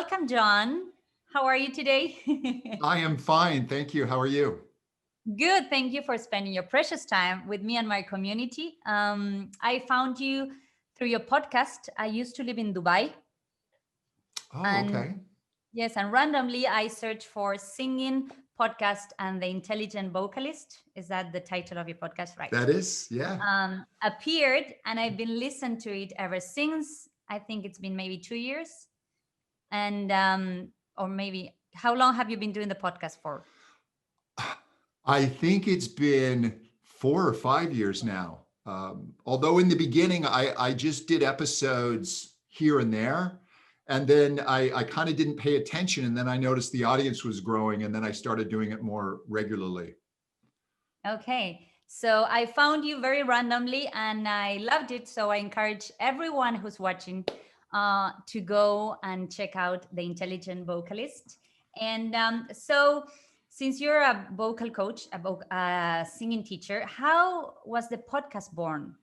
welcome, John. How are you today? I am fine. Thank you. How are you? Good. Thank you for spending your precious time with me and my community. I found you through your podcast. I used to live in Dubai. Oh, And okay. yes, and randomly I searched for singing podcast and the intelligent vocalist. Is that the title of your podcast? Right. That is, yeah. Appeared, and I've been listening to it ever since. I think it's been maybe 2 years. And or maybe how long have you been doing the podcast for? I think it's been 4 or 5 years now. Although in the beginning, I just did episodes here and there. And then I kind of didn't pay attention. And then I noticed the audience was growing. And then I started doing it more regularly. Okay, so I found you very randomly and I loved it. So I encourage everyone who's watching to go and check out the intelligent vocalist. And so since you're a vocal coach, a singing teacher, how was the podcast born?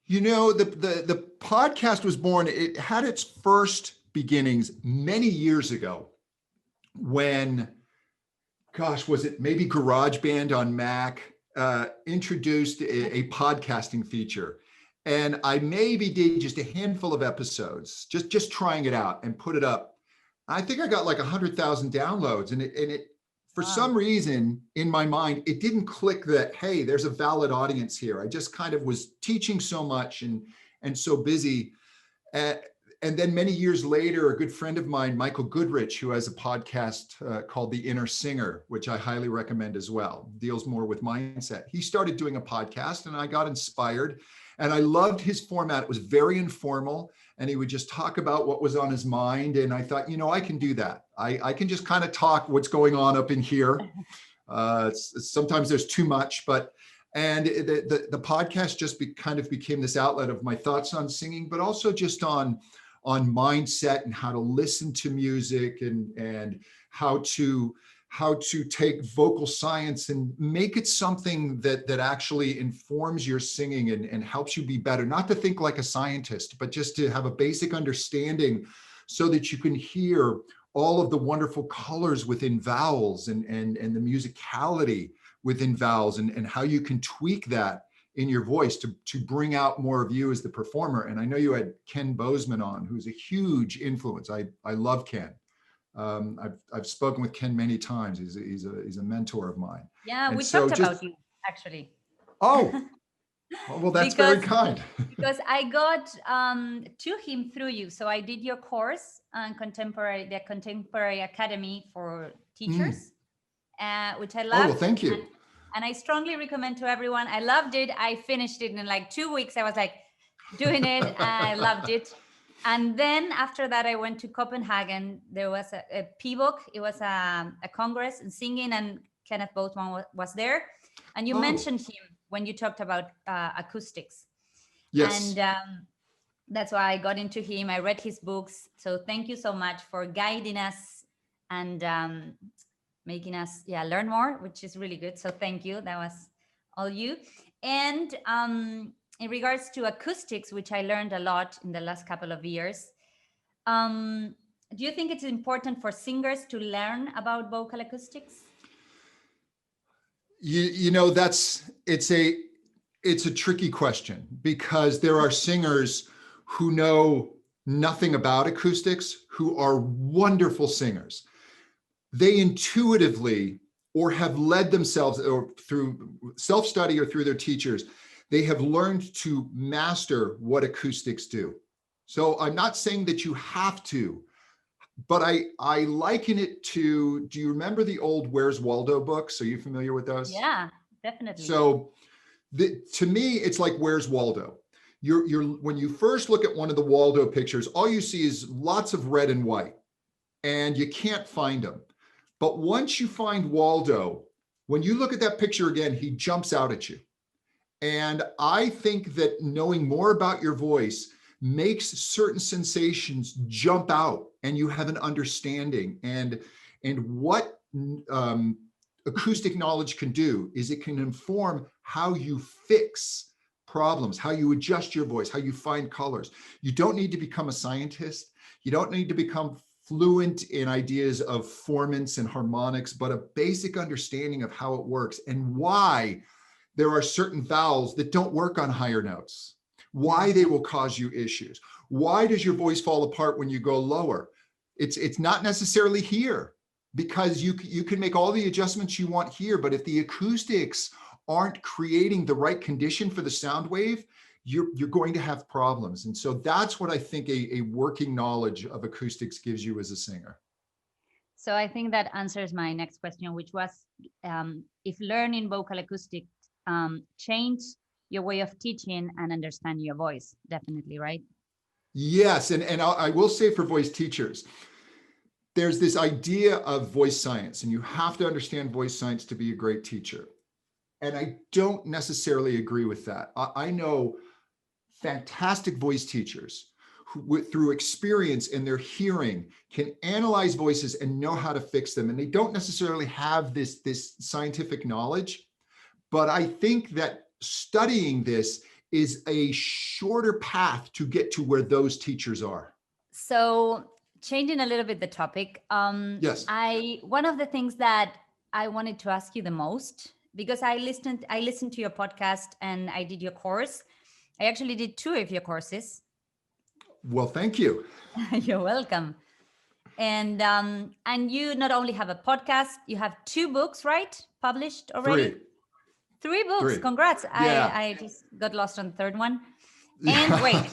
You know, the podcast was born, it had its first beginnings many years ago when, gosh, was it maybe GarageBand on Mac introduced a podcasting feature. And I maybe did just a handful of episodes, just trying it out and put it up. I think I got like 100,000 downloads, and it for some reason in my mind, it didn't click that, hey, there's a valid audience here. I just kind of was teaching so much and so busy. And then many years later, a good friend of mine, Michael Goodrich, who has a podcast called The Inner Singer, which I highly recommend as well, deals more with mindset. He started doing a podcast and I got inspired and I loved his format. It was very informal and he would just talk about what was on his mind. And I thought, you know, I can do that. I can just kind of talk what's going on up in here. Sometimes there's too much, and the podcast just kind of became this outlet of my thoughts on singing, but also just on mindset and how to listen to music and how to take vocal science and make it something that actually informs your singing and helps you be better. Not to think like a scientist, but just to have a basic understanding so that you can hear all of the wonderful colors within vowels and the musicality within vowels and how you can tweak that in your voice to bring out more of you as the performer. And I know you had Ken Bozeman on, who's a huge influence. I love Ken. I've spoken with Ken many times. He's a mentor of mine. Yeah, and we so talked about you actually. Oh, well, that's very kind. Because I got to him through you. So I did your course on the Contemporary Academy for Teachers, which I loved. Oh, well, thank you. And I strongly recommend to everyone. I loved it. I finished it in like 2 weeks. I was like doing it. I loved it. And then after that, I went to Copenhagen. There was a PBOK. It was a congress and singing, and Kenneth Boatman was there. And you mentioned him when you talked about acoustics. Yes. And that's why I got into him. I read his books. So thank you so much for guiding us and making us learn more, which is really good. So thank you. That was all you. And in regards to acoustics, which I learned a lot in the last couple of years, do you think it's important for singers to learn about vocal acoustics? You know, it's a tricky question because there are singers who know nothing about acoustics who are wonderful singers. They intuitively or have led themselves or through self-study or through their teachers, they have learned to master what acoustics do. So I'm not saying that you have to, but I liken it to, do you remember the old Where's Waldo books? Are you familiar with those? Yeah, definitely. So to me, it's like Where's Waldo? When you first look at one of the Waldo pictures, all you see is lots of red and white, and you can't find them. But once you find Waldo, when you look at that picture again, he jumps out at you. And I think that knowing more about your voice makes certain sensations jump out and you have an understanding. And what acoustic knowledge can do is it can inform how you fix problems, how you adjust your voice, how you find colors. You don't need to become a scientist. You don't need to become fluent in ideas of formants and harmonics, but a basic understanding of how it works and why there are certain vowels that don't work on higher notes, why they will cause you issues. Why does your voice fall apart when you go lower? It's not necessarily here, because you can make all the adjustments you want here, but if the acoustics aren't creating the right condition for the sound wave, you're going to have problems. And so that's what I think a working knowledge of acoustics gives you as a singer. So I think that answers my next question, which was if learning vocal acoustics change your way of teaching and understand your voice. Definitely, right? Yes, and I will say for voice teachers, there's this idea of voice science, and you have to understand voice science to be a great teacher. And I don't necessarily agree with that. I know fantastic voice teachers who, through experience in their hearing, can analyze voices and know how to fix them. And they don't necessarily have this scientific knowledge. But I think that studying this is a shorter path to get to where those teachers are. So changing a little bit the topic. Yes. One of the things that I wanted to ask you the most, because I listened to your podcast and I did your course. I actually did 2 of your courses. Well, thank you. You're welcome. And you not only have a podcast, you have 2 books, right? Published already? 3 books. 3. Congrats. Yeah. I just got lost on the 3rd one. And wait,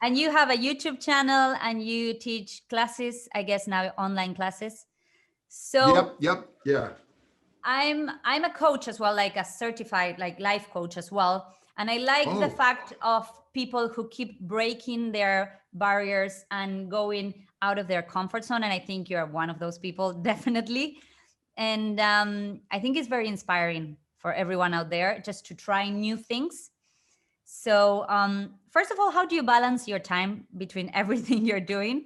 and you have a YouTube channel and you teach classes, I guess now online classes. So Yep. Yeah. I'm a coach as well, like a certified like life coach as well. And I like the fact of people who keep breaking their barriers and going out of their comfort zone. And I think you're one of those people, definitely. And I think it's very inspiring for everyone out there just to try new things. So first of all, how do you balance your time between everything you're doing?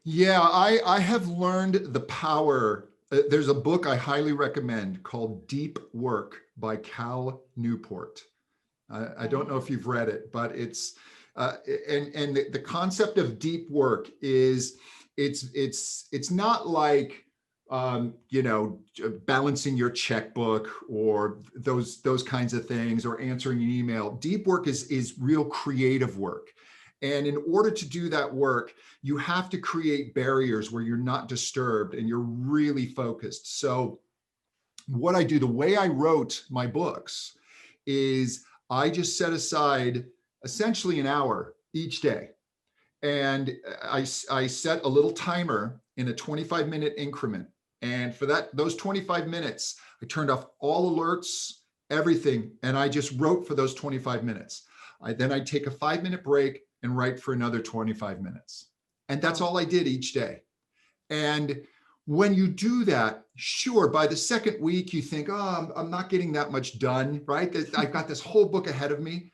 Yeah, I have learned the power. There's a book I highly recommend called Deep Work by Cal Newport. I don't know if you've read it, but it's and the concept of deep work is it's not like balancing your checkbook or those kinds of things or answering an email. Deep work is real creative work. And in order to do that work, you have to create barriers where you're not disturbed and you're really focused. So what I do, the way I wrote my books is I just set aside essentially an hour each day. And I set a little timer in a 25-minute increment. And for those 25 minutes, I turned off all alerts, everything, and I just wrote for those 25 minutes. Then I'd take a 5-minute break and write for another 25 minutes. And that's all I did each day. And when you do that, sure, by the second week, you think, oh, I'm not getting that much done, right? I've got this whole book ahead of me.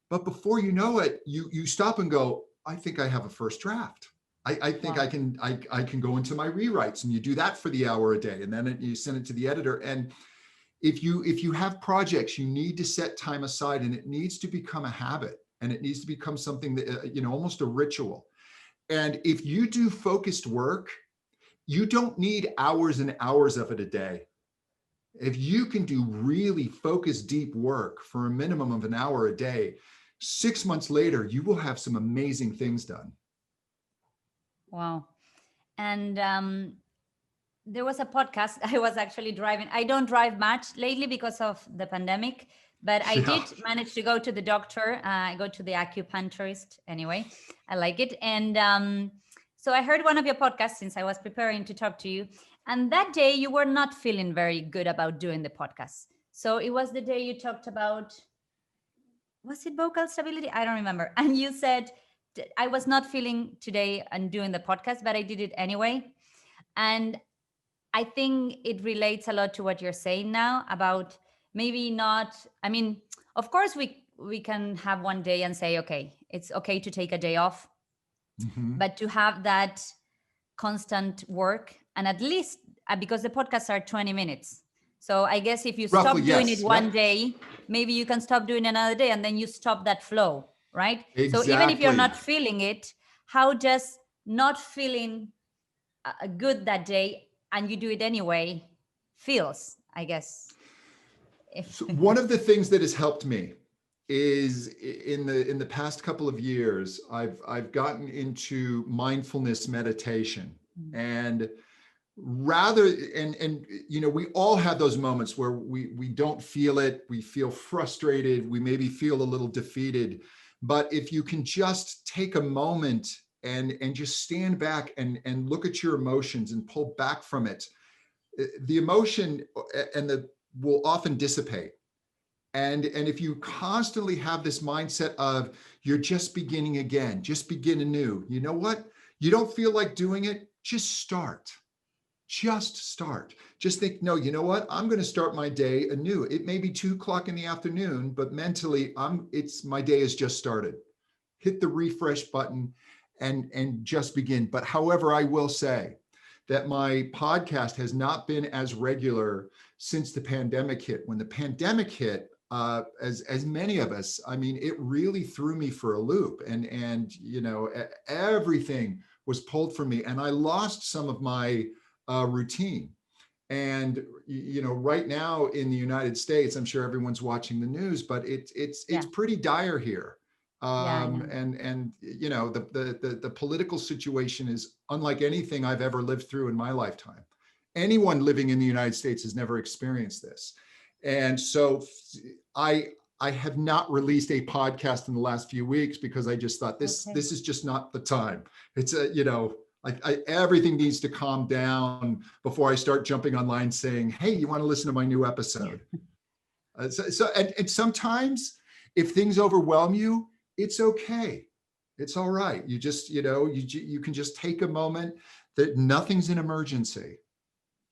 But before you know it, you stop and go, I think I have a first draft. I think I can go into my rewrites, and you do that for the hour a day, and then you send it to the editor. And if you have projects, you need to set time aside, and it needs to become a habit, and it needs to become something that almost a ritual. And if you do focused work, you don't need hours and hours of it a day. If you can do really focused, deep work for a minimum of an hour a day, 6 months later, you will have some amazing things done. Wow. And there was a podcast. I was actually driving. I don't drive much lately because of the pandemic, but I did manage to go to the doctor. I go to the acupuncturist anyway. I like it. And so I heard one of your podcasts since I was preparing to talk to you. And that day you were not feeling very good about doing the podcast. So it was the day you talked about, was it vocal stability? I don't remember. And you said, I was not feeling today and doing the podcast, but I did it anyway. And I think it relates a lot to what you're saying now about maybe not, I mean, of course we can have one day and say, okay, it's okay to take a day off, but to have that constant work, and at least because the podcasts are 20 minutes. So I guess if you Roughly, stop doing yes. it one Yep. day, maybe you can stop doing another day, and then you stop that flow, right? So even if you're Exactly. not feeling it, how just not feeling good that day and you do it anyway feels, I guess. So one of the things that has helped me is in the past couple of years, I've gotten into mindfulness meditation. And you know, we all have those moments where we don't feel it, we feel frustrated, we maybe feel a little defeated. But if you can just take a moment and just stand back and look at your emotions and pull back from it, the emotion will often dissipate. And if you constantly have this mindset of you're just beginning again, just begin anew, you know what? You don't feel like doing it, just start. Just start. Just think, no, you know what? I'm going to start my day anew. It may be 2:00 in the afternoon, but mentally my day has just started. Hit the refresh button and just begin. But however, I will say that my podcast has not been as regular since the pandemic hit. When the pandemic hit, as many of us, I mean, it really threw me for a loop, and you know, everything was pulled from me, and I lost some of my routine. And you know, right now in the United States, I'm sure everyone's watching the news, but it's pretty dire here. And you know, the political situation is unlike anything I've ever lived through in my lifetime. Anyone living in the United States has never experienced this. And so I have not released a podcast in the last few weeks because I just thought this is just not the time. It's you know, everything needs to calm down before I start jumping online saying, hey, you want to listen to my new episode? And sometimes if things overwhelm you, it's okay. It's all right. You just, you know, you can just take a moment, that nothing's an emergency,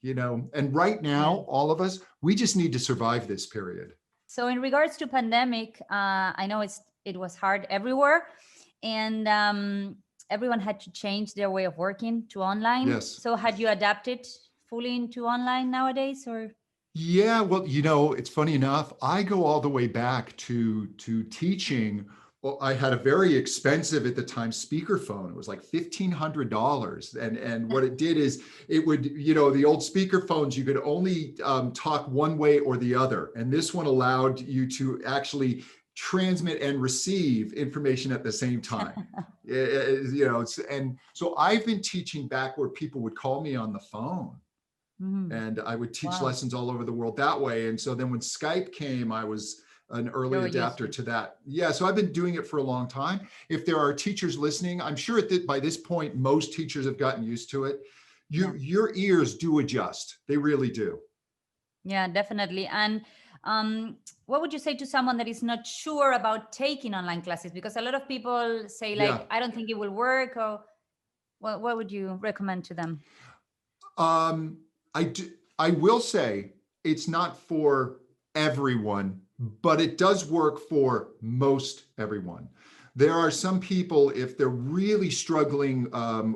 you know, and right now, all of us, we just need to survive this period. So in regards to pandemic, I know it was hard everywhere, and everyone had to change their way of working to online. Yes. So had you adapted fully into online nowadays, or? Yeah, well, you know, it's funny enough, I go all the way back to teaching. Well, I had a very expensive at the time speakerphone. It was like $1,500. And what it did is it would, you know, the old speakerphones, you could only talk one way or the other. And this one allowed you to actually transmit and receive information at the same time. You know, and so I've been teaching back where people would call me on the phone. And I would teach lessons all over the world that way. And so then when Skype came, I was an early adapter to that. Yeah, so I've been doing it for a long time. If there are teachers listening, I'm sure that by this point, most teachers have gotten used to it. Your ears do adjust. They really do. Yeah, definitely. And what would you say to someone that is not sure about taking online classes? Because a lot of people say like, I don't think it will work, or what would you recommend to them? I will say it's not for everyone, but it does work for most everyone. There are some people, if they're really struggling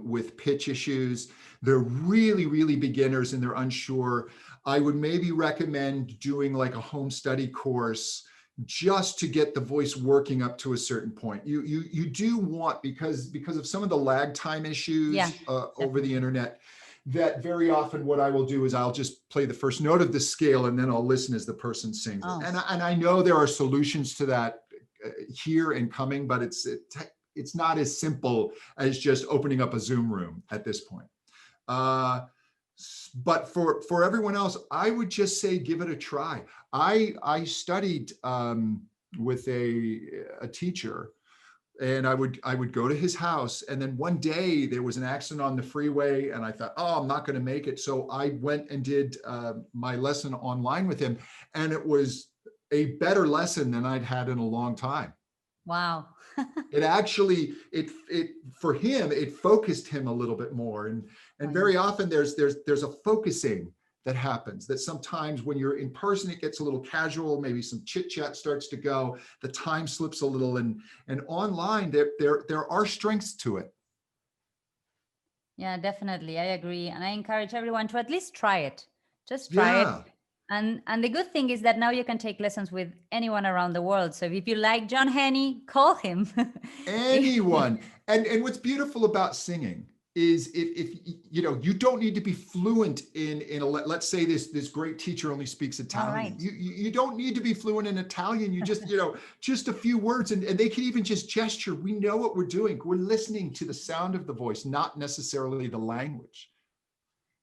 with pitch issues, they're really, really beginners and they're unsure, I would maybe recommend doing like a home study course just to get the voice working up to a certain point. You do want, because of some of the lag time issues over the internet, that very often what I will do is I'll just play the first note of the scale and then I'll listen as the person sings it. And I know there are solutions to that here and coming, but it's not as simple as just opening up a Zoom room at this point. But for everyone else, I would just say, give it a try. I studied with a teacher, and I would go to his house, and then one day there was an accident on the freeway and I thought, oh, I'm not going to make it. So I went and did my lesson online with him, and it was a better lesson than I'd had in a long time. Wow. It actually, for him, it focused him a little bit more. And very often there's a focusing that happens, that sometimes when you're in person, it gets a little casual, maybe some chit chat starts to go, the time slips a little, and online there are strengths to it. Yeah, definitely. I agree. And I encourage everyone to at least try it. Just try it. And the good thing is that now you can take lessons with anyone around the world. So if you like John Henney, call him. Anyone. And what's beautiful about singing is if you know, you don't need to be fluent in a, let's say this great teacher only speaks Italian. Right. You don't need to be fluent in Italian. You just, you know, just a few words, and they can even just gesture. We know what we're doing. We're listening to the sound of the voice, not necessarily the language.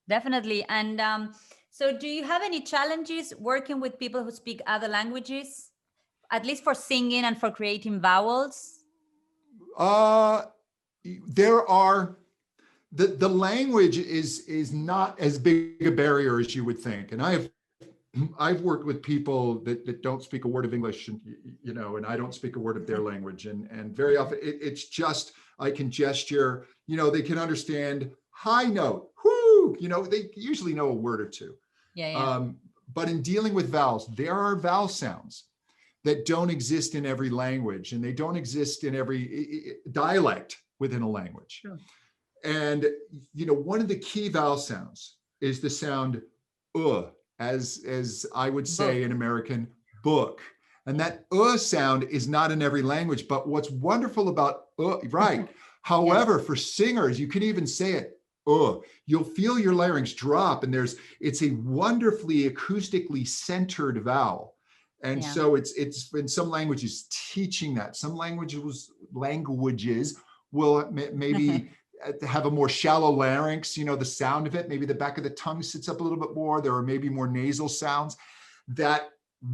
Definitely. And so do you have any challenges working with people who speak other languages, at least for singing and for creating vowels? There are, the language is not as big a barrier as you would think. And I've worked with people that don't speak a word of English, and, you know, and I don't speak a word of their language. And very often it's just, I can gesture, you know, they can understand high note, whoo, you know, they usually know a word or two. Yeah. But in dealing with vowels, there are vowel sounds that don't exist in every language, and they don't exist in every dialect within a language. Sure. And, you know, one of the key vowel sounds is the sound as I would say in American, book. And that sound is not in every language, but what's wonderful about right. However, for singers, you can even say it, you'll feel your larynx drop, and it's a wonderfully acoustically centered vowel. And so it's in some languages teaching that. Some languages will maybe have a more shallow larynx, you know, the sound of it, maybe the back of the tongue sits up a little bit more. There are maybe more nasal sounds that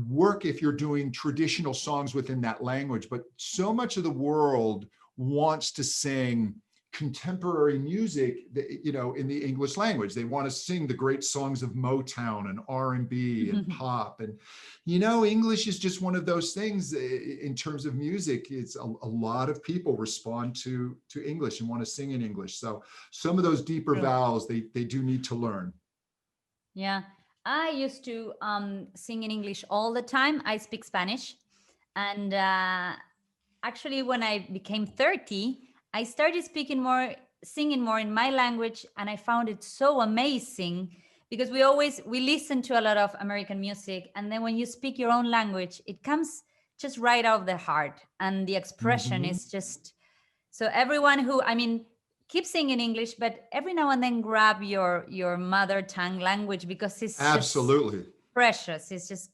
work if you're doing traditional songs within that language. But so much of the world wants to sing contemporary music, you know, in the English language. They want to sing the great songs of Motown and R&B and pop. And, you know, English is just one of those things in terms of music. It's a lot of people respond to English and want to sing in English. So some of those deeper vowels, they do need to learn. Yeah, I used to sing in English all the time. I speak Spanish. And actually, when I became 30, I started singing more in my language, and I found it so amazing because we listen to a lot of American music, and then when you speak your own language, it comes just right out of the heart, and the expression is just, so everyone who, I mean, keep singing English, but every now and then grab your mother tongue language, because it's absolutely just precious. It's just,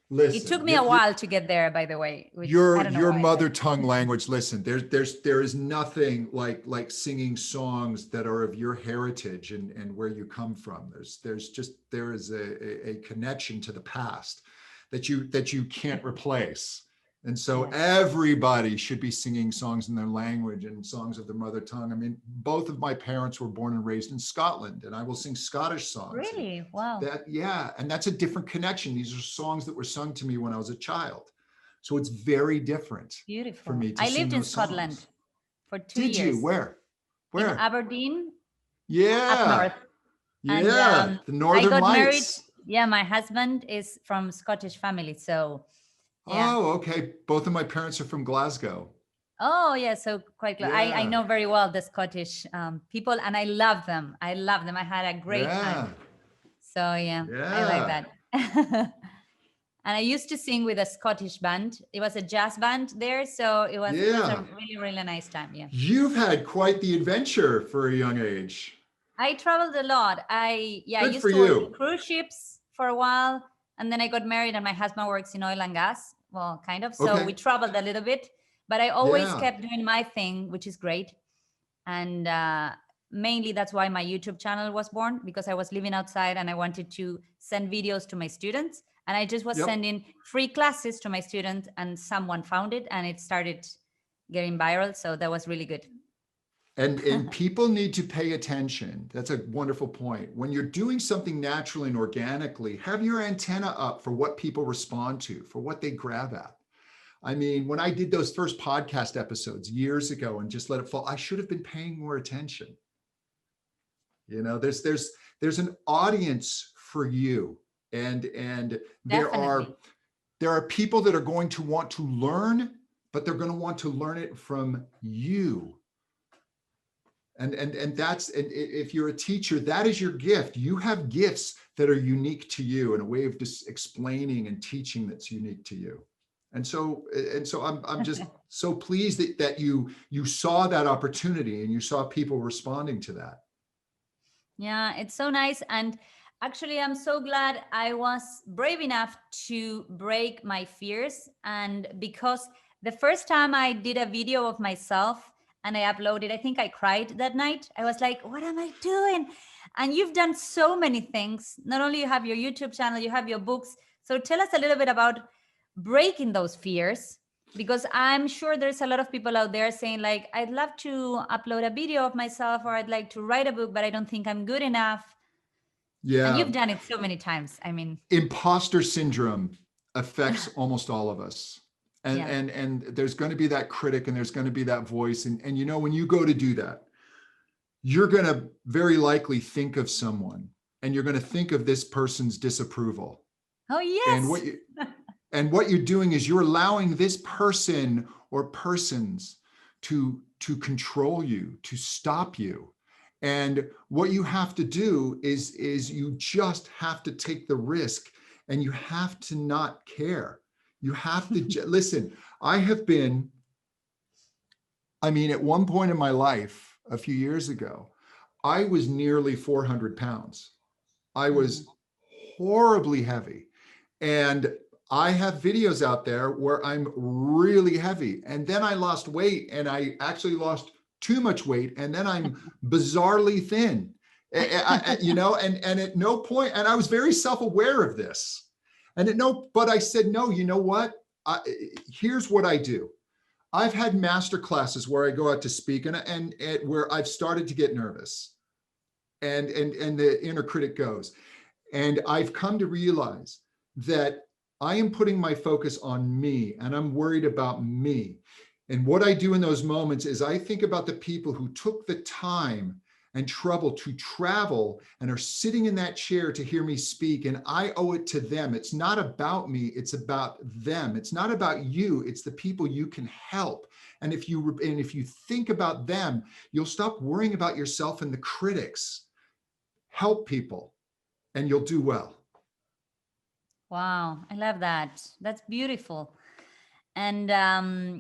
listen, it took me a while to get there, by the way. Your mother tongue language. Listen, there is nothing like singing songs that are of your heritage and where you come from. There is a connection to the past that you can't replace. And so everybody should be singing songs in their language and songs of their mother tongue. I mean, both of my parents were born and raised in Scotland, and I will sing Scottish songs. Really? Wow. And that's a different connection. These are songs that were sung to me when I was a child. So it's very different. Beautiful. For me to I sing lived in those Scotland songs. for 2 years. Did you? Where? In Aberdeen. Yeah. Up north. Yeah. And, the Northern I got Lights. married. Yeah, my husband is from Scottish family, so. Yeah. Oh, okay. Both of my parents are from Glasgow. Oh, yeah. So quite close. Yeah. I know very well the Scottish people, and I love them. I had a great time. So yeah, I like that. And I used to sing with a Scottish band. It was a jazz band there. So it was a really, really nice time. Yeah. You've had quite the adventure for a young age. I traveled a lot. I used to work in cruise ships for a while. And then I got married, and my husband works in oil and gas. Well, kind of. So we traveled a little bit, but I always kept doing my thing, which is great. And mainly that's why my YouTube channel was born, because I was living outside and I wanted to send videos to my students. And I just was sending free classes to my students, and someone found it and it started getting viral. So that was really good. And people need to pay attention. That's a wonderful point. When you're doing something naturally and organically, have your antenna up for what people respond to, for what they grab at. I mean, when I did those first podcast episodes years ago and just let it fall, I should have been paying more attention. You know, there's an audience for you, and there are people that are going to want to learn, but they're going to want to learn it from you. And that's, and if you're a teacher, that is your gift. You have gifts that are unique to you, and a way of just explaining and teaching that's unique to you. And so I'm just so pleased that you saw that opportunity and you saw people responding to that. Yeah, it's so nice. And actually, I'm so glad I was brave enough to break my fears. And because the first time I did a video of myself and I uploaded, I think I cried that night. I was like, what am I doing? And you've done so many things. Not only you have your YouTube channel, you have your books. So tell us a little bit about breaking those fears, because I'm sure there's a lot of people out there saying like, I'd love to upload a video of myself, or I'd like to write a book, but I don't think I'm good enough. Yeah. And you've done it so many times. I mean, imposter syndrome affects almost all of us. And, Yeah. and there's going to be that critic, and there's going to be that voice. And you know, when you go to do that, you're going to very likely think of someone, and you're going to think of this person's disapproval. Oh, yes. And what you're doing is you're allowing this person or persons to control you, to stop you. And what you have to do is you just have to take the risk, and you have to not care. You have to listen. At one point in my life, a few years ago, I was nearly 400 pounds. I was horribly heavy. And I have videos out there where I'm really heavy. And then I lost weight, and I actually lost too much weight. And then I'm bizarrely thin, and at no point, and I was very self-aware of this. But I said, no, you know what? Here's what I do. I've had master classes where I go out to speak, and where I've started to get nervous, and the inner critic goes. And I've come to realize that I am putting my focus on me, and I'm worried about me. And what I do in those moments is I think about the people who took the time and trouble to travel and are sitting in that chair to hear me speak, and I owe it to them. It's not about me, it's about them. It's not about you, it's the people you can help. And if you think about them, you'll stop worrying about yourself and the critics. Help people, and you'll do well. Wow, I love that. That's beautiful. And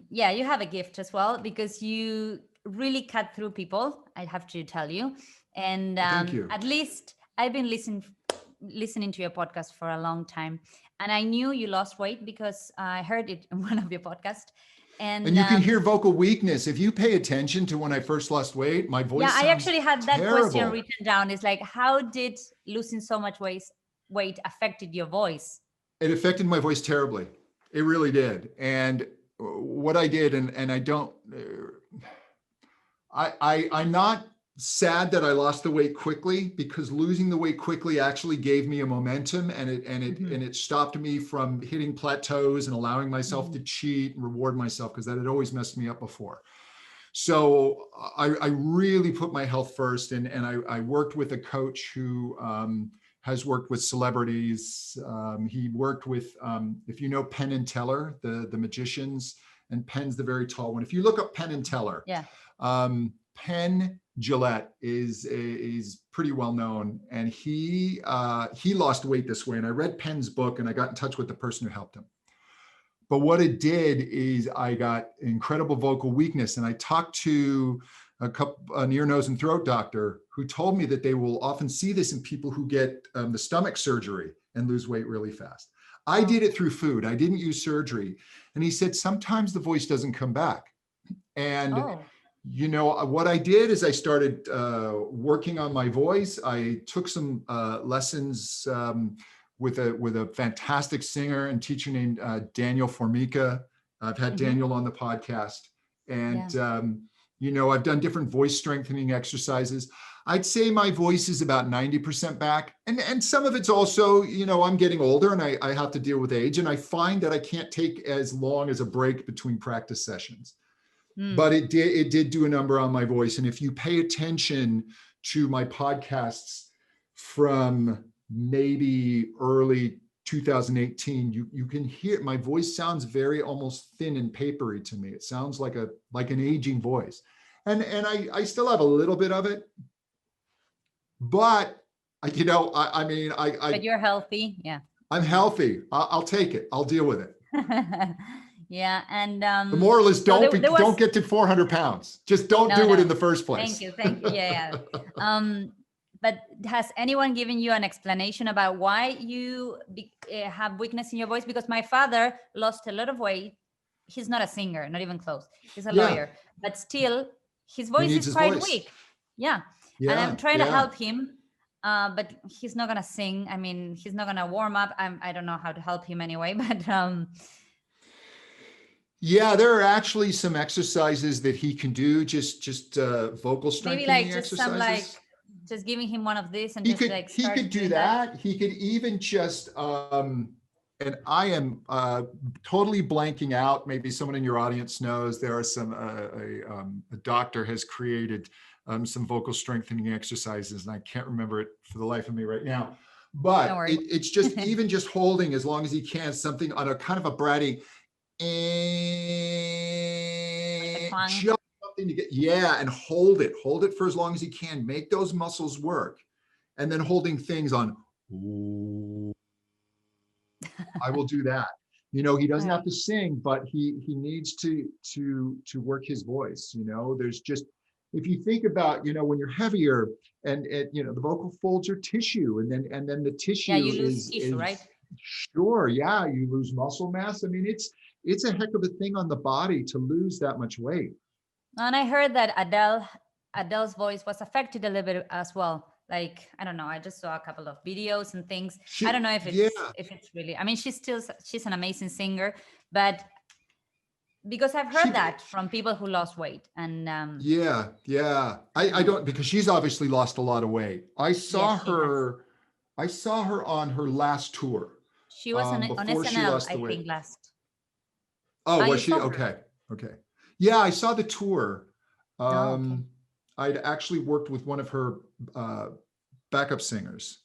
you have a gift as well, because you really cut through people, I have to tell you. And Thank you. At least I've been listening to your podcast for a long time, and I knew you lost weight because I heard it in one of your podcasts. And you can hear vocal weakness. If you pay attention to when I first lost weight, my voice sounds I actually had that terrible. question written down. It's like, how did losing so much weight affected your voice? It affected my voice terribly. It really did. And what I did, and I don't, I'm not sad that I lost the weight quickly, because losing the weight quickly actually gave me a momentum, and it stopped me from hitting plateaus and allowing myself to cheat and reward myself, because that had always messed me up before. So I really put my health first, and I worked with a coach who has worked with celebrities. He worked with, if you know Penn and Teller, the magicians, and Penn's the very tall one. If you look up Penn and Teller, Penn Jillette is pretty well known, and he lost weight this way. And I read Penn's book, and I got in touch with the person who helped him. But what it did is I got incredible vocal weakness, and I talked to an ear, nose, and throat doctor who told me that they will often see this in people who get the stomach surgery and lose weight really fast. I did it through food. I didn't use surgery. And he said, sometimes the voice doesn't come back. And what I did is I started working on my voice. I took some lessons with a fantastic singer and teacher named Daniel Formica. I've had Daniel on the podcast. And I've done different voice strengthening exercises. I'd say my voice is about 90% back. And some of it's also, I'm getting older, and I have to deal with age. And I find that I can't take as long as a break between practice sessions. But it did do a number on my voice. And if you pay attention to my podcasts from maybe early 2018, you can hear my voice sounds very almost thin and papery to me. It sounds like an aging voice. And I still have a little bit of it, but you know, But you're healthy. Yeah. I'm healthy. I'll take it. I'll deal with it. Yeah. And The moral is so don't get to 400 pounds. Just don't do it in the first place. Thank you. Thank you. Yeah. But has anyone given you an explanation about why you have weakness in your voice? Because my father lost a lot of weight. He's not a singer, not even close. He's a lawyer, but still his voice is quite weak. Yeah. And I'm trying to help him, but he's not going to sing. I mean, he's not going to warm up. I don't know how to help him anyway, but yeah, there are actually some exercises that he can do, just vocal strengthening maybe like exercises. Just some like just giving him one of these and he just could, like he could do that. He could even just and I am totally blanking out. Maybe someone in your audience knows. There are some a doctor has created some vocal strengthening exercises, and I can't remember it for the life of me right now. But it's just even just holding, as long as he can, something on a kind of a bratty, just something to get, and hold it for as long as you can. Make those muscles work, and then holding things on. I will do that. You know, he doesn't have to sing, but he needs to work his voice. You know, there's just, if you think about, you know, when you're heavier and you know, the vocal folds are tissue, and then the tissue you lose tissue, right? Sure, yeah, you lose muscle mass. I mean, it's a heck of a thing on the body to lose that much weight. And I heard that Adele's voice was affected a little bit as well. Like, I don't know, I just saw a couple of videos and things. I don't know if it's really, I mean, she's an amazing singer, but because I've heard that from people who lost weight. And I don't, because she's obviously lost a lot of weight. I saw her on her last tour. She was on SNL, I think, last. Oh, was she? Okay. Yeah, I saw the tour. I'd actually worked with one of her backup singers.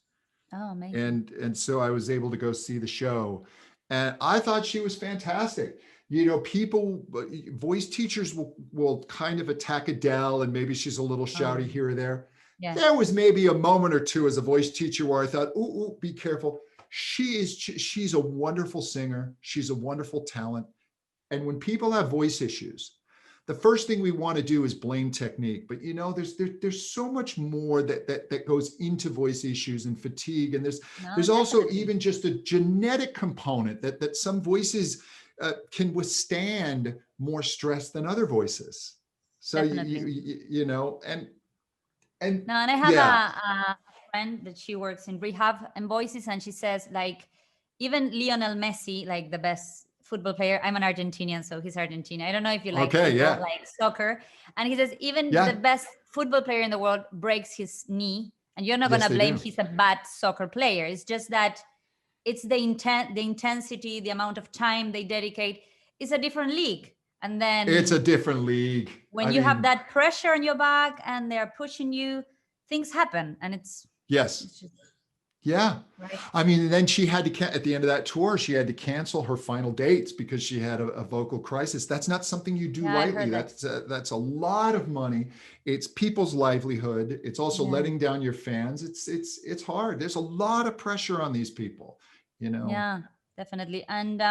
Oh, amazing. And so I was able to go see the show, and I thought she was fantastic. You know, voice teachers will kind of attack Adele, and maybe she's a little shouty here or there. Yeah. There was maybe a moment or two as a voice teacher where I thought, ooh, be careful. She's a wonderful singer. She's a wonderful talent. And when people have voice issues, the first thing we want to do is blame technique. But you know, there's so much more that goes into voice issues and fatigue. And there's also even just a genetic component that some voices can withstand more stress than other voices. So you know, and I have a friend that she works in rehab and voices, and she says, like, even Lionel Messi, like the best football player. I'm an Argentinian, so he's Argentina. I don't know if you like football, like soccer. And he says even the best football player in the world breaks his knee, and you're not going to blame he's a bad soccer player. It's just that it's the intensity, the amount of time they dedicate. It's a different league. And then it's a different league. When you have that pressure on your back and they're pushing you, things happen. And it's just, right. I mean, then she had to, at the end of that tour, she had to cancel her final dates because she had a vocal crisis. That's not something you do lightly. That's a lot of money. It's people's livelihood. It's also letting down your fans. It's hard. There's a lot of pressure on these people, you know? Yeah, definitely. And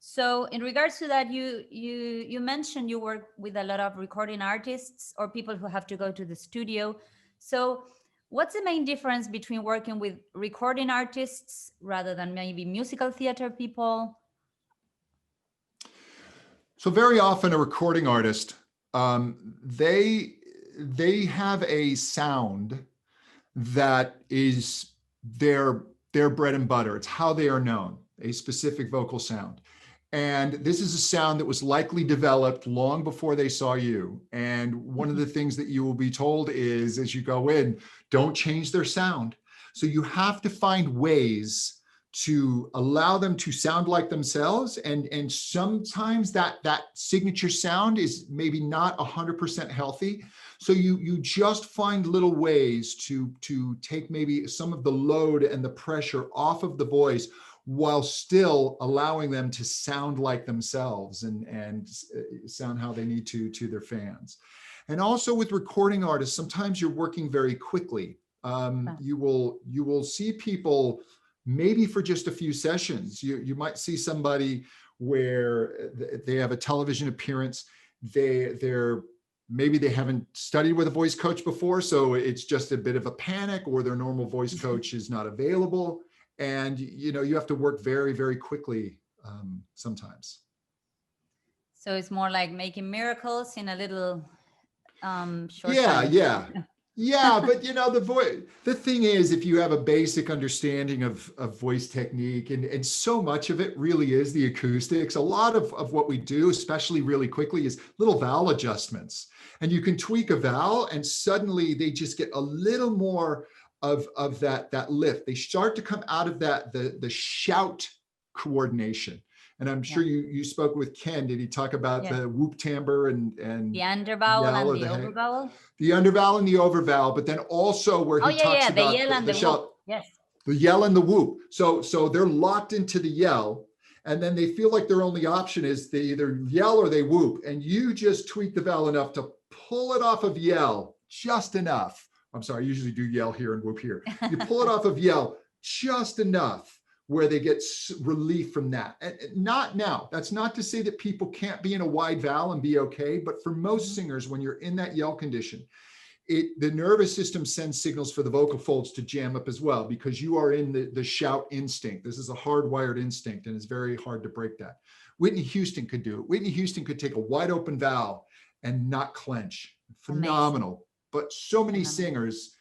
so in regards to that, you mentioned you work with a lot of recording artists or people who have to go to the studio. So what's the main difference between working with recording artists rather than maybe musical theater people? So very often a recording artist, they have a sound that is their bread and butter. It's how they are known, a specific vocal sound. And this is a sound that was likely developed long before they saw you. And one of the things that you will be told is, as you go in, don't change their sound. So you have to find ways to allow them to sound like themselves. And sometimes that signature sound is maybe not 100% healthy. So you just find little ways to take maybe some of the load and the pressure off of the voice while still allowing them to sound like themselves and sound how they need to their fans. And also with recording artists, sometimes you're working very quickly. You will see people maybe for just a few sessions. You might see somebody where they have a television appearance. Maybe they haven't studied with a voice coach before, so it's just a bit of a panic, or their normal voice coach is not available. And, you have to work very, very quickly sometimes. So it's more like making miracles in a little short Yeah, time. yeah. But the thing is, if you have a basic understanding of voice technique, and so much of it really is the acoustics, a lot of what we do, especially really quickly, is little vowel adjustments. And you can tweak a vowel and suddenly they just get a little more of that lift. They start to come out of the shout coordination. And I'm sure you spoke with Ken. Did he talk about the whoop timbre and the undervowel and the overvowel? The undervowel and the overvowel, but then also where he talks about the yell and the shout, whoop. Yes. The yell and the whoop. So they're locked into the yell, and then they feel like their only option is they either yell or they whoop. And you just tweak the vowel enough to pull it off of yell just enough. I'm sorry, I usually do yell here and whoop here. You pull it off of yell just enough where they get relief from that. And not now, that's not to say that people can't be in a wide vowel and be okay, but for most singers, when you're in that yell condition, the nervous system sends signals for the vocal folds to jam up as well, because you are in the shout instinct. This is a hardwired instinct, and it's very hard to break that. Whitney Houston could do it. Whitney Houston could take a wide open vowel and not clench. Phenomenal. Amazing. But so many singers,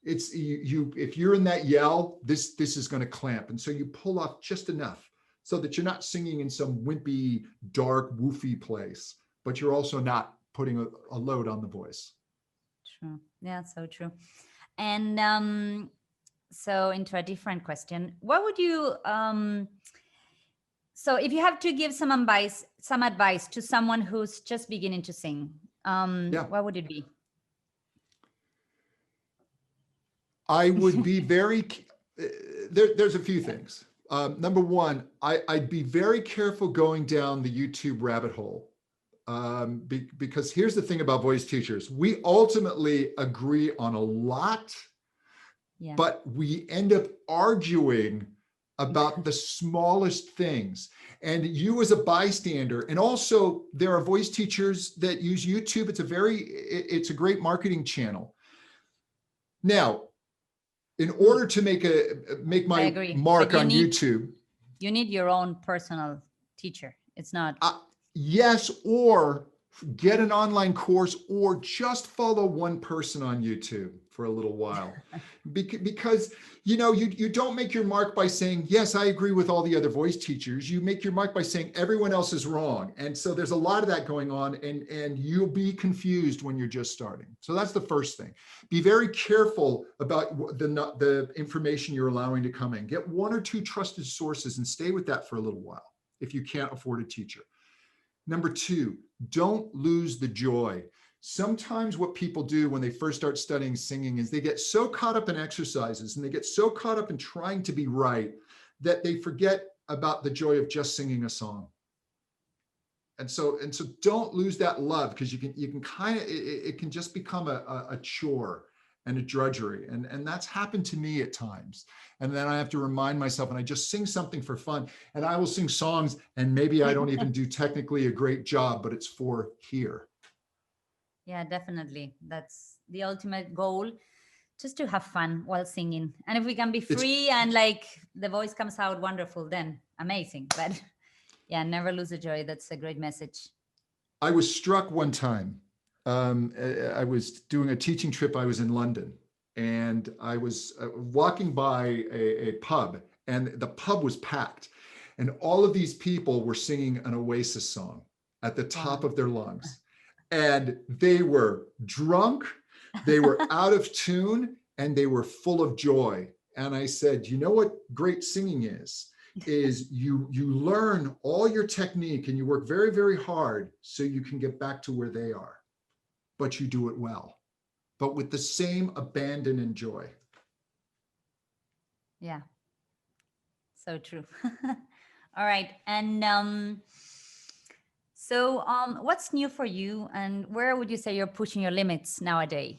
it's if you're in that yell, this is going to clamp. And so you pull off just enough so that you're not singing in some wimpy, dark, woofy place, but you're also not putting a load on the voice. True. Yeah, so true. And so into a different question, what would you so if you have to give some advice to someone who's just beginning to sing, what would it be? I would be very, there's a few things. Number one, I'd be very careful going down the YouTube rabbit hole. Because here's the thing about voice teachers, we ultimately agree on a lot, but we end up arguing about the smallest things. And you as a bystander, and also there are voice teachers that use YouTube. It's a great marketing channel. Now, in order to make my mark on YouTube, you need your own personal teacher. It's not. Yes, or get an online course, or just follow one person on YouTube for a little while. Because, you don't make your mark by saying, yes, I agree with all the other voice teachers. You make your mark by saying everyone else is wrong. And so there's a lot of that going on, and you'll be confused when you're just starting. So that's the first thing. Be very careful about the information you're allowing to come in. Get one or two trusted sources and stay with that for a little while if you can't afford a teacher. Number two, don't lose the joy. Sometimes what people do when they first start studying singing is they get so caught up in exercises and they get so caught up in trying to be right that they forget about the joy of just singing a song. And so don't lose that love, because you can kind of, it can just become a chore and a drudgery. And that's happened to me at times. And then I have to remind myself, and I just sing something for fun, and I will sing songs, and maybe I don't even do technically a great job, but it's for here. Yeah, definitely. That's the ultimate goal, just to have fun while singing. And if we can be free and like the voice comes out wonderful, then amazing. But yeah, never lose the joy. That's a great message. I was struck one time. I was doing a teaching trip. I was in London, and I was walking by a pub, and the pub was packed, and all of these people were singing an Oasis song at the top of their lungs, and they were drunk, they were out of tune, and they were full of joy. And I said, you know what great singing is you learn all your technique and you work very, very hard so you can get back to where they are. But you do it well, but with the same abandon and joy. Yeah. So true. All right. And what's new for you, and where would you say you're pushing your limits nowadays?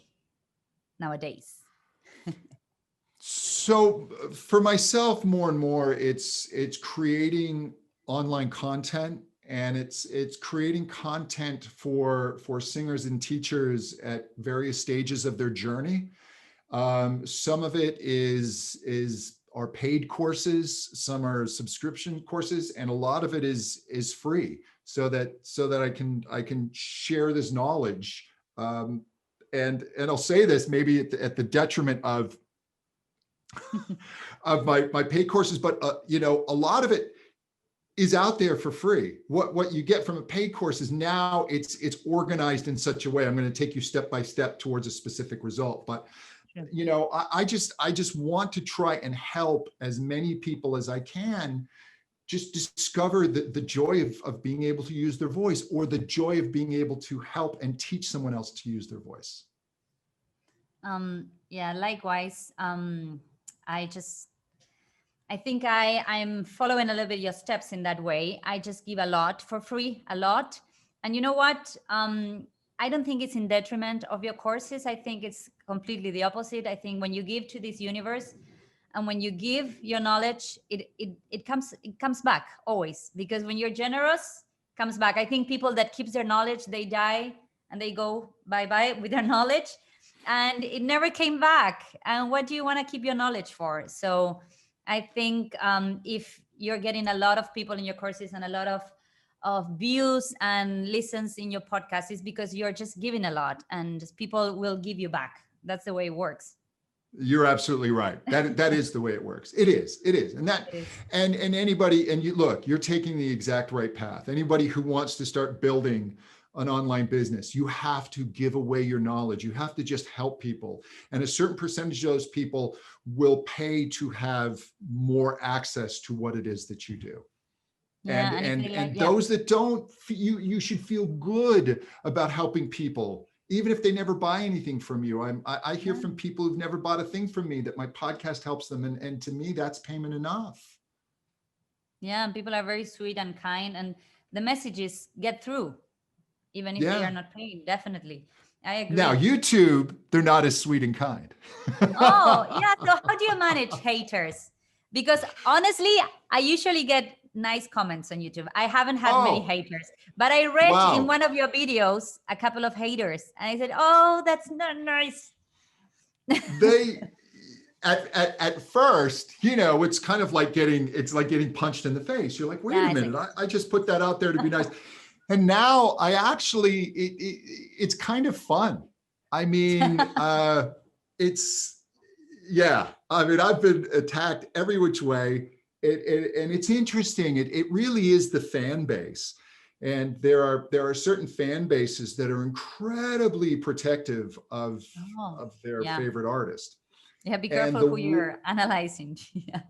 So for myself, more and more, it's creating online content, and it's creating content for singers and teachers at various stages of their journey. Some of it is are paid courses, some are subscription courses, and a lot of it is free, so that I can share this knowledge. And I'll say this maybe at the detriment of my paid courses, but a lot of it is out there for free. What you get from a paid course is now it's organized in such a way. I'm going to take you step by step towards a specific result. But I just want to try and help as many people as I can just discover the joy of being able to use their voice, or the joy of being able to help and teach someone else to use their voice. Yeah, likewise. I think I'm following a little bit your steps in that way. I just give a lot for free, a lot. And you know what? I don't think it's in detriment of your courses. I think it's completely the opposite. I think when you give to this universe, and when you give your knowledge, it comes back always, because when you're generous, it comes back. I think people that keeps their knowledge, they die and they go bye-bye with their knowledge, and it never came back. And what do you want to keep your knowledge for? So I think if you're getting a lot of people in your courses and a lot of views and listens in your podcast, is because you're just giving a lot, and just people will give you back. That's the way it works. You're absolutely right. That is the way it works. It is. And that, and anybody, and you're taking the exact right path. Anybody who wants to start building an online business, you have to give away your knowledge. You have to just help people. And a certain percentage of those people will pay to have more access to what it is that you do. Yeah, and those that don't, you should feel good about helping people, even if they never buy anything from you. I hear from people who've never bought a thing from me that my podcast helps them. And to me, that's payment enough. Yeah, people are very sweet and kind, and the messages get through, even if they are not paying. Definitely. I agree. Now, YouTube, they're not as sweet and kind. Oh, yeah. So how do you manage haters? Because honestly, I usually get nice comments on YouTube. I haven't had many haters, but I read in one of your videos a couple of haters, and I said, oh, that's not nice. They at first, it's kind of like getting punched in the face. You're like, wait a minute, I just put that out there to be nice. And now I actually, it's kind of fun. I mean, I've been attacked every which way. And it's interesting. It really is the fan base. And there are certain fan bases that are incredibly protective of their favorite artist. Yeah, be careful who you're analyzing. Yeah.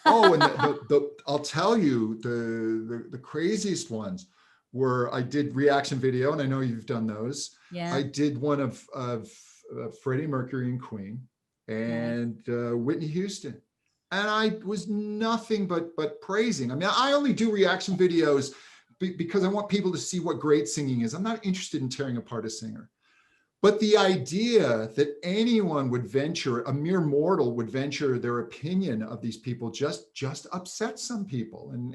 And I'll tell you, the craziest ones were, I did reaction video, and I know you've done those. Yeah. I did one of Freddie Mercury and Queen, and Whitney Houston. And I was nothing but praising. I mean, I only do reaction videos because I want people to see what great singing is. I'm not interested in tearing apart a singer. But the idea that anyone would venture, a mere mortal would venture their opinion of these people just upsets some people. And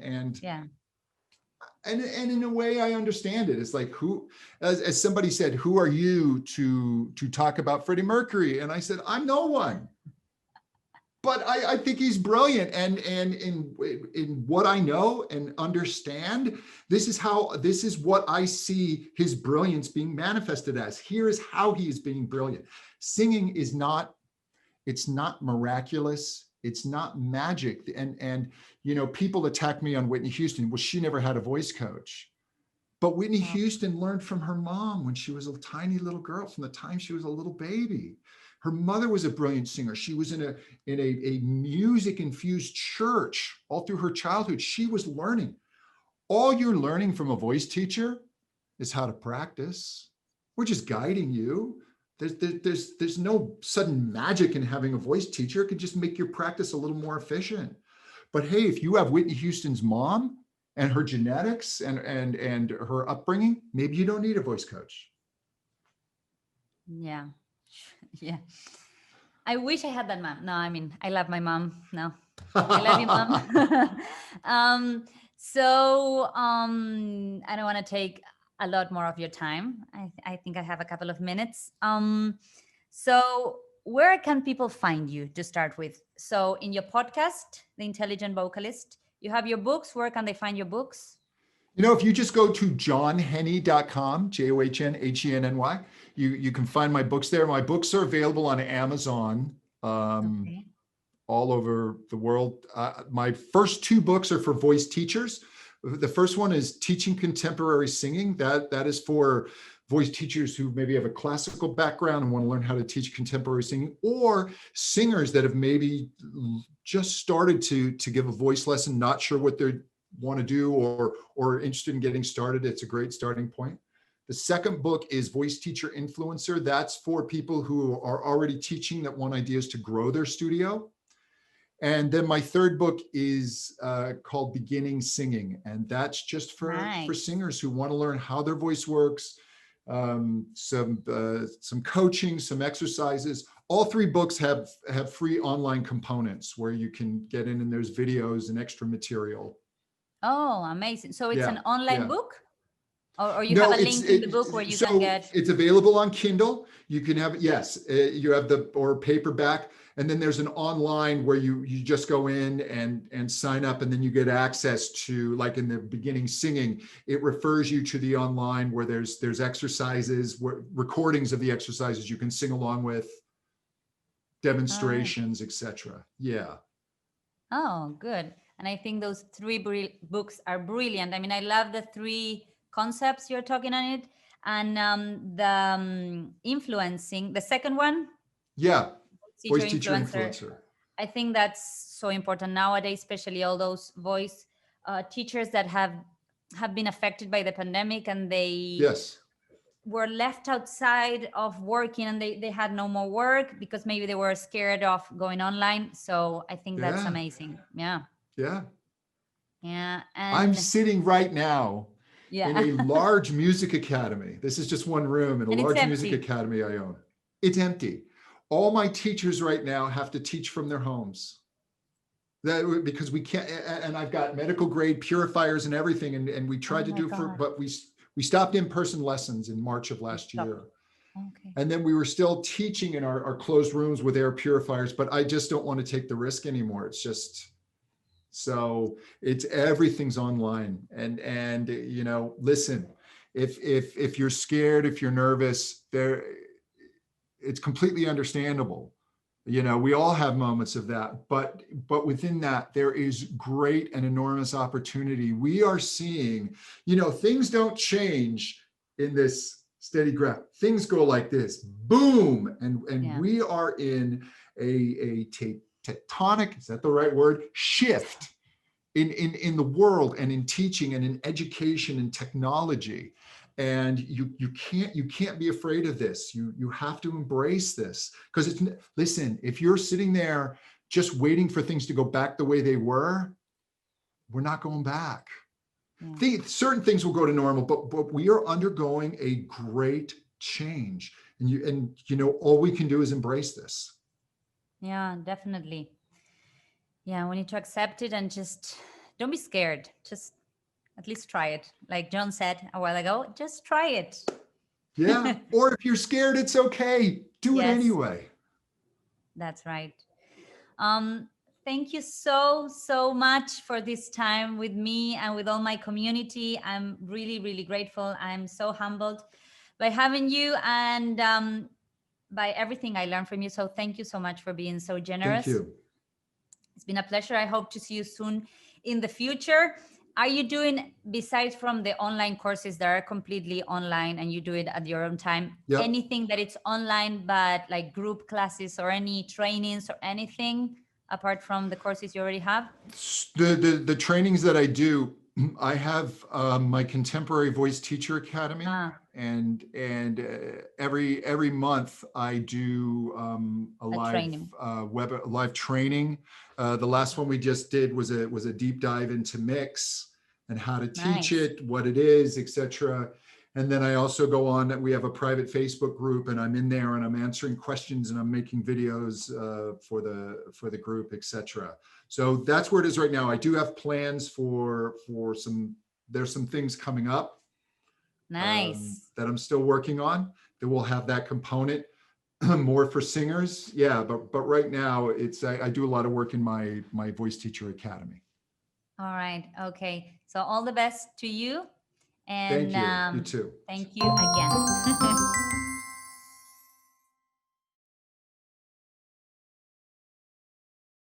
in a way, I understand it. It's like, who, as somebody said, who are you to talk about Freddie Mercury? And I said, I'm no one. But I think he's brilliant, and in what I know and understand, this is what I see his brilliance being manifested as. Here is how he is being brilliant. Singing is not, it's not miraculous, it's not magic. And people attack me on Whitney Houston. Well, she never had a voice coach. But Whitney Houston learned from her mom when she was a tiny little girl, from the time she was a little baby. Her mother was a brilliant singer. She was in a music-infused church all through her childhood. She was learning. All you're learning from a voice teacher is how to practice. We're just guiding you. There's no sudden magic in having a voice teacher. It could just make your practice a little more efficient. But hey, if you have Whitney Houston's mom and her genetics and her upbringing, maybe you don't need a voice coach. Yeah. Yeah. I wish I had that mom. No, I mean, I love my mom. No, I love you, mom. I don't want to take a lot more of your time. I think I have a couple of minutes. So where can people find you to start with? So in your podcast, The Intelligent Vocalist, you have your books. Where can they find your books? If you just go to johnhenny.com, JOHNHENNY, you can find my books there. My books are available on Amazon, Okay. all over the world. My first two books are for voice teachers. The first one is Teaching Contemporary Singing. That is for voice teachers who maybe have a classical background and want to learn how to teach contemporary singing, or singers that have maybe just started to give a voice lesson, not sure what they want to do or interested in getting started. It's a great starting point. The second book is Voice Teacher Influencer. That's for people who are already teaching that want ideas to grow their studio. And then my third book is called Beginning Singing. And that's just for singers who want to learn how their voice works, some coaching, some exercises. All three books have free online components where you can get in and there's videos and extra material. Oh, amazing. So it's an online book? Or you have a link in the book where you can get... It's available on Kindle. You can have, yes, you have or paperback. And then there's an online where you just go in and sign up, and then you get access to, like in the Beginning Singing, it refers you to the online where there's exercises, recordings of the exercises you can sing along with, demonstrations, etc. Yeah. Oh, good. And I think those three books are brilliant. I mean, I love the three concepts you're talking on it, and the influencing, the second one. Yeah. Voice teacher influencer. I think that's so important nowadays, especially all those voice teachers that have been affected by the pandemic, and they were left outside of working, and they had no more work because maybe they were scared of going online. So I think that's amazing. Yeah. Yeah. Yeah. And I'm sitting right now in a large music academy. This is just one room in a large music academy I own. It's empty. All my teachers right now have to teach from their homes. Because we can't, and I've got medical grade purifiers and everything, and we tried but we stopped in-person lessons in March of last year. Okay. And then we were still teaching in our closed rooms with air purifiers, but I just don't want to take the risk anymore. It's just, so everything's online. And listen, if you're scared, if you're nervous, it's completely understandable. We all have moments of that, but within that, there is great and enormous opportunity. We are seeing, things don't change in this steady graph. Things go like this, boom. And we are in a tectonic, is that the right word? Shift in the world and in teaching and in education and technology. And you can't be afraid of this. You have to embrace this, because listen, if you're sitting there just waiting for things to go back the way they were, we're not going back. Certain things will go to normal, but we are undergoing a great change, and all we can do is embrace this. Yeah, definitely. Yeah, we need to accept it and just don't be scared. Just at least try it. Like John said a while ago, just try it. Yeah. Or if you're scared, it's okay. Do it anyway. That's right. Thank you so much for this time with me and with all my community. I'm really, really grateful. I'm so humbled by having you and by everything I learned from you. So thank you so much for being so generous. Thank you. It's been a pleasure. I hope to see you soon in the future. Are you doing, besides from the online courses that are completely online and you do it at your own time, anything that it's online, but like group classes or any trainings or anything apart from the courses you already have? The trainings that I do, I have my Contemporary Voice Teacher Academy, every month I do a live training. live training. The last one we just did was a deep dive into mix and how to teach Nice. it, what it is, etc. And then I also go on, we have a private Facebook group, and I'm in there and I'm answering questions and I'm making videos for the group, etc. So that's where it is right now. I do have plans for there's some things coming up. Nice. That I'm still working on, that will have that component more for singers. Yeah, but right now I do a lot of work in my voice teacher academy. All right. Okay. So all the best to you. And Thank you. You too. thank you again.